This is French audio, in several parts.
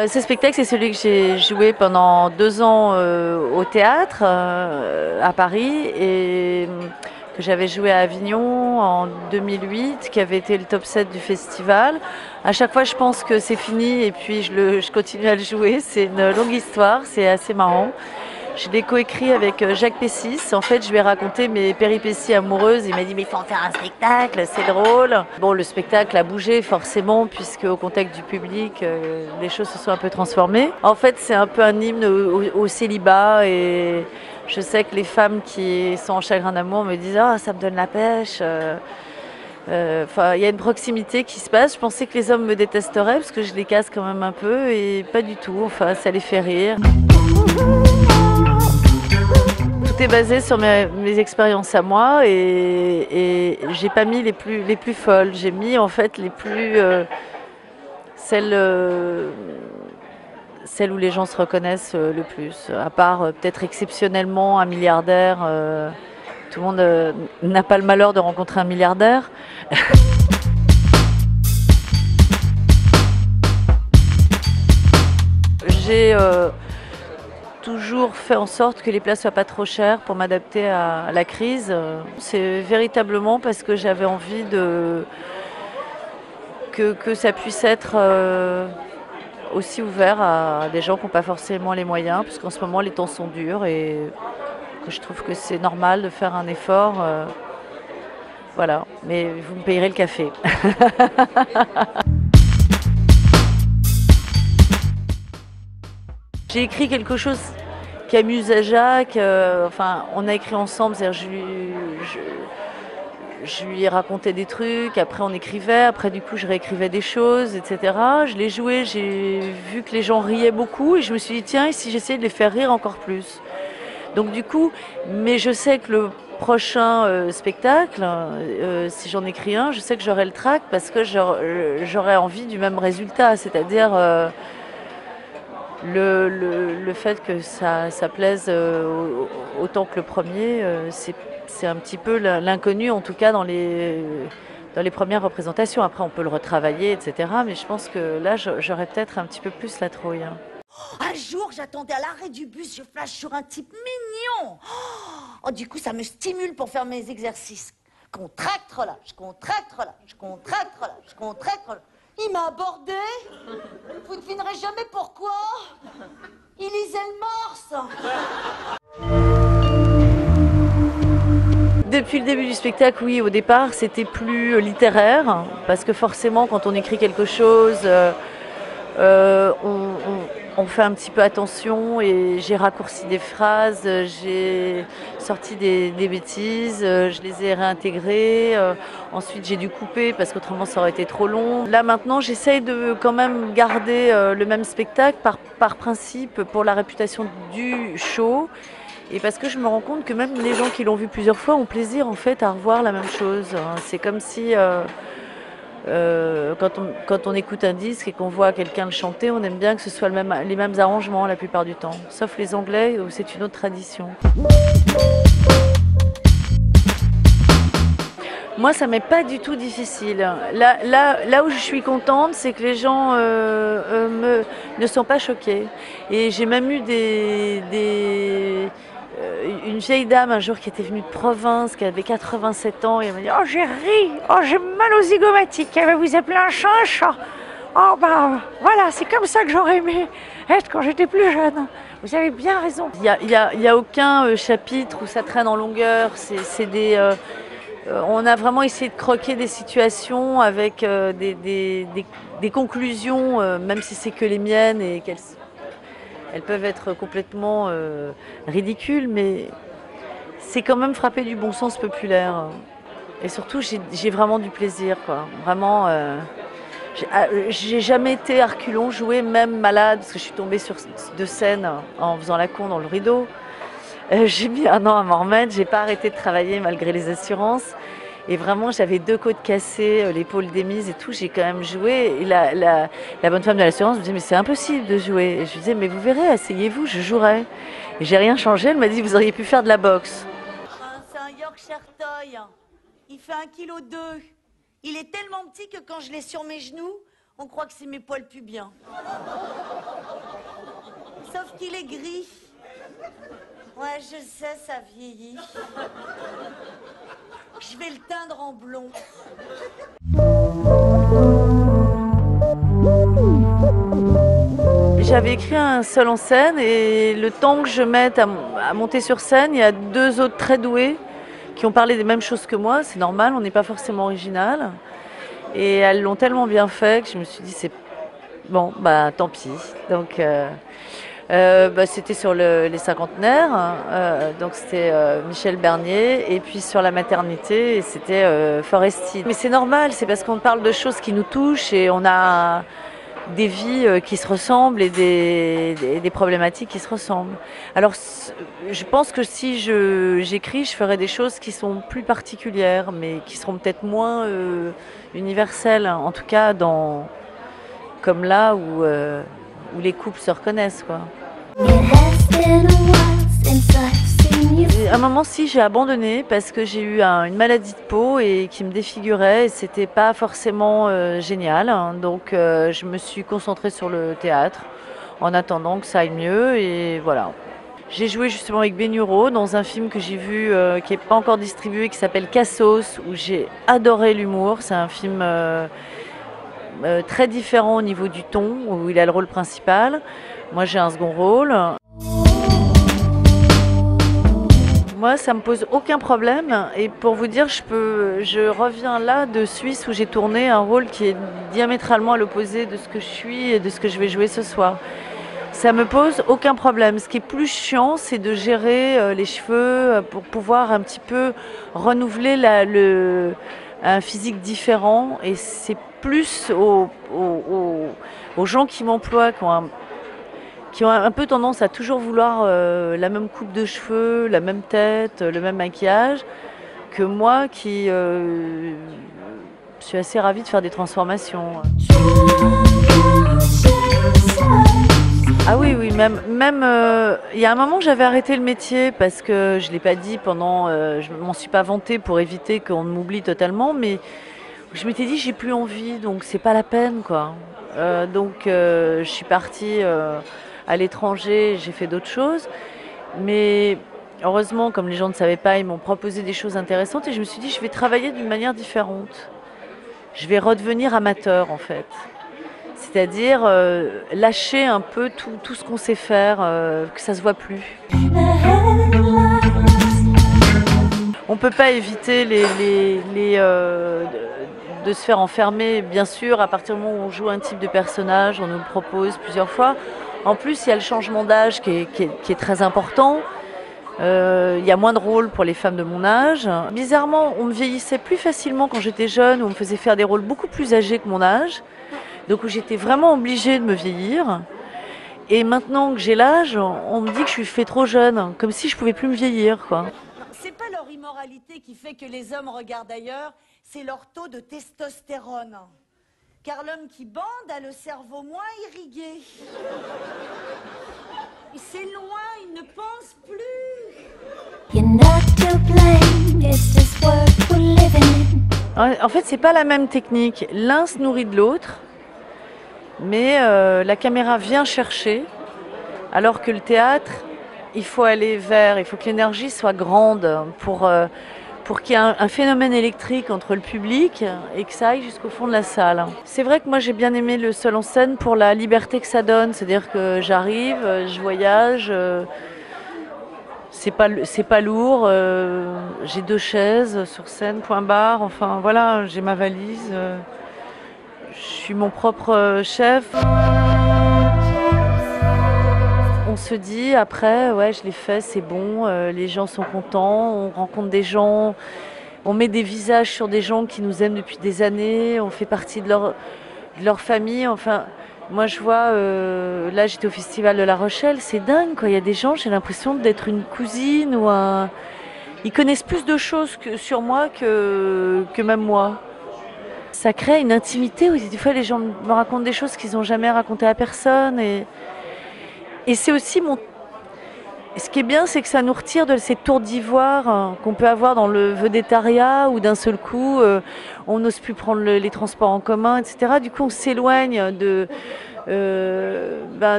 Ce spectacle, c'est celui que j'ai joué pendant 2 ans au théâtre à Paris et que j'avais joué à Avignon en 2008, qui avait été le top 7 du festival. À chaque fois, je pense que c'est fini et puis je continue à le jouer. C'est une longue histoire, c'est assez marrant. Je l'ai coécrit avec Jacques Pessis. En fait, je lui ai raconté mes péripéties amoureuses. Il m'a dit, mais il faut en faire un spectacle, c'est drôle. Bon, le spectacle a bougé forcément, puisque au contact du public, les choses se sont un peu transformées. En fait, c'est un peu un hymne au célibat. Et je sais que les femmes qui sont en chagrin d'amour me disent, ah, ça me donne la pêche. Enfin, il y a une proximité qui se passe. Je pensais que les hommes me détesteraient, parce que je les casse quand même un peu. Et pas du tout. Enfin, ça les fait rire. Tout est basé sur mes expériences à moi et j'ai pas mis les plus folles. J'ai mis en fait les plus celles, celles où les gens se reconnaissent le plus. À part peut-être exceptionnellement un milliardaire. Tout le monde n'a pas le malheur de rencontrer un milliardaire. J'ai toujours fait en sorte que les places soient pas trop chères pour m'adapter à la crise. C'est véritablement parce que j'avais envie que ça puisse être aussi ouvert à des gens qui n'ont pas forcément les moyens, parce qu'en ce moment les temps sont durs et que je trouve que c'est normal de faire un effort. Voilà, mais vous me payerez le café. J'ai écrit quelque chose qui amuse à Jacques. Enfin, on a écrit ensemble, c'est-à-dire je lui ai raconté des trucs, après on écrivait, après du coup je réécrivais des choses, etc. Je l'ai joué, j'ai vu que les gens riaient beaucoup et je me suis dit tiens, et si j'essayais de les faire rire encore plus. Donc du coup, mais je sais que le prochain spectacle, si j'en écris un, je sais que j'aurai le trac parce que j'aurai envie du même résultat, c'est-à-dire le fait que ça plaise autant que le premier, c'est un petit peu l'inconnu, en tout cas dans les premières représentations. Après, on peut le retravailler, etc. Mais je pense que là, j'aurais peut-être un petit peu plus la trouille. Un jour, j'attendais à l'arrêt du bus, je flash sur un type mignon. Oh, du coup, ça me stimule pour faire mes exercices. Contracte, relâche, contracte, relâche, contracte, relâche, contracte, relâche. Il m'a abordé. Vous ne devinerez jamais pourquoi. Il lisait le morse. Depuis le début du spectacle, oui, au départ, c'était plus littéraire, parce que forcément, quand on écrit quelque chose, on fait un petit peu attention et j'ai raccourci des phrases, j'ai sorti des bêtises, je les ai réintégrées. Ensuite, j'ai dû couper parce qu'autrement ça aurait été trop long. Là maintenant, j'essaye de quand même garder le même spectacle par principe pour la réputation du show. Et parce que je me rends compte que même les gens qui l'ont vu plusieurs fois ont plaisir en fait à revoir la même chose. C'est comme si quand on écoute un disque et qu'on voit quelqu'un le chanter, on aime bien que ce soit les mêmes arrangements la plupart du temps. Sauf les Anglais où c'est une autre tradition. Moi, ça m'est pas du tout difficile. Là où je suis contente, c'est que les gens ne sont pas choqués. Et j'ai même eu une vieille dame un jour qui était venue de province, qui avait 87 ans, et elle m'a dit « Oh, j'ai ri, oh, j'ai mal aux zygomatiques, elle va vous appeler un chat un chat. Oh, bah voilà, c'est comme ça que j'aurais aimé être quand j'étais plus jeune. Vous avez bien raison. » Il y a aucun chapitre où ça traîne en longueur, on a vraiment essayé de croquer des situations avec des conclusions, même si c'est que les miennes et elles peuvent être complètement ridicules, mais c'est quand même frappé du bon sens populaire. Et surtout, j'ai vraiment du plaisir, quoi. Vraiment, j'ai jamais été à reculons, jouer même malade, parce que je suis tombée de scène en faisant la con dans le rideau. J'ai mis 1 an à m'en remettre, j'ai pas arrêté de travailler malgré les assurances. Et vraiment, j'avais 2 côtes cassées, l'épaule démise et tout, j'ai quand même joué. Et la bonne femme de l'assurance me disait, mais c'est impossible de jouer. Et je lui disais, mais vous verrez, asseyez-vous, je jouerai. Et j'ai rien changé, elle m'a dit, vous auriez pu faire de la boxe. C'est un Yorkshire Toy. Il fait 1,2 kg. Il est tellement petit que quand je l'ai sur mes genoux, On croit que c'est mes poils pubiens. Sauf qu'il est gris. Ouais, je sais, ça vieillit. Je vais le teindre en blond. J'avais écrit un seul en scène et le temps que je mette à monter sur scène, il y a 2 autres très doués qui ont parlé des mêmes choses que moi. C'est normal, on n'est pas forcément original. Et elles l'ont tellement bien fait que je me suis dit, c'est bon, bah tant pis. Donc, c'était sur les cinquantenaires, donc c'était Michel Bernier, et puis sur la maternité, c'était Foresti. Mais c'est normal, c'est parce qu'on parle de choses qui nous touchent et on a des vies qui se ressemblent et des problématiques qui se ressemblent. Alors, je pense que si j'écris, je ferai des choses qui sont plus particulières, mais qui seront peut-être moins universelles, en tout cas comme là où les couples se reconnaissent, quoi. À un moment, si, j'ai abandonné parce que j'ai eu une maladie de peau et qui me défigurait et c'était pas forcément génial. Donc, je me suis concentrée sur le théâtre en attendant que ça aille mieux et voilà. J'ai joué justement avec Bénureau dans un film que j'ai vu qui n'est pas encore distribué qui s'appelle Cassos où j'ai adoré l'humour. C'est un film très différent au niveau du ton où il a le rôle principal. Moi, j'ai un second rôle. Moi, ça me pose aucun problème. Et pour vous dire, je reviens là de Suisse où j'ai tourné un rôle qui est diamétralement à l'opposé de ce que je suis et de ce que je vais jouer ce soir. Ça me pose aucun problème. Ce qui est plus chiant, c'est de gérer les cheveux pour pouvoir un petit peu renouveler un physique différent. Et c'est plus aux gens qui m'emploient, qui ont un peu tendance à toujours vouloir la même coupe de cheveux, la même tête, le même maquillage, que moi qui suis assez ravie de faire des transformations. Ah oui, oui, même il y a un moment j'avais arrêté le métier parce que je ne l'ai pas dit je m'en suis pas vantée pour éviter qu'on m'oublie totalement, mais je m'étais dit j'ai plus envie, donc c'est pas la peine, quoi. Je suis partie à l'étranger, j'ai fait d'autres choses. Mais heureusement, comme les gens ne savaient pas, ils m'ont proposé des choses intéressantes et je me suis dit, je vais travailler d'une manière différente. Je vais redevenir amateur, en fait. C'est-à-dire lâcher un peu tout ce qu'on sait faire, que ça se voit plus. On ne peut pas éviter de se faire enfermer, bien sûr, à partir du moment où on joue un type de personnage, on nous le propose plusieurs fois. En plus, il y a le changement d'âge qui est très important. Il y a moins de rôles pour les femmes de mon âge. Bizarrement, on me vieillissait plus facilement quand j'étais jeune, où on me faisait faire des rôles beaucoup plus âgés que mon âge. Donc où j'étais vraiment obligée de me vieillir. Et maintenant que j'ai l'âge, on me dit que je fais trop jeune, comme si je pouvais plus me vieillir, quoi. C'est pas leur immoralité qui fait que les hommes regardent ailleurs, c'est leur taux de testostérone. Car l'homme qui bande a le cerveau moins irrigué. Il s'éloigne, il ne pense plus. En fait, c'est pas la même technique. L'un se nourrit de l'autre, mais la caméra vient chercher, alors que le théâtre, il faut que l'énergie soit grande pour qu'il y ait un phénomène électrique entre le public et que ça aille jusqu'au fond de la salle. C'est vrai que moi j'ai bien aimé le seul en scène pour la liberté que ça donne, c'est-à-dire que j'arrive, je voyage, c'est pas lourd, j'ai 2 chaises sur scène, point barre, enfin voilà, j'ai ma valise, je suis mon propre chef. On se dit après, ouais, je l'ai fait, c'est bon, les gens sont contents, on rencontre des gens, on met des visages sur des gens qui nous aiment depuis des années, on fait partie de leur famille. Enfin, moi je vois, là j'étais au Festival de La Rochelle, c'est dingue, quoi. Il y a des gens, j'ai l'impression d'être une cousine ou Ils connaissent plus de choses sur moi que même moi. Ça crée une intimité où des fois les gens me racontent des choses qu'ils n'ont jamais racontées à personne et c'est aussi Ce qui est bien, c'est que ça nous retire de ces tours d'ivoire qu'on peut avoir dans le vedettariat où d'un seul coup, on n'ose plus prendre les transports en commun, etc. Du coup, on s'éloigne de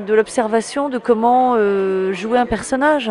l'observation de comment jouer un personnage.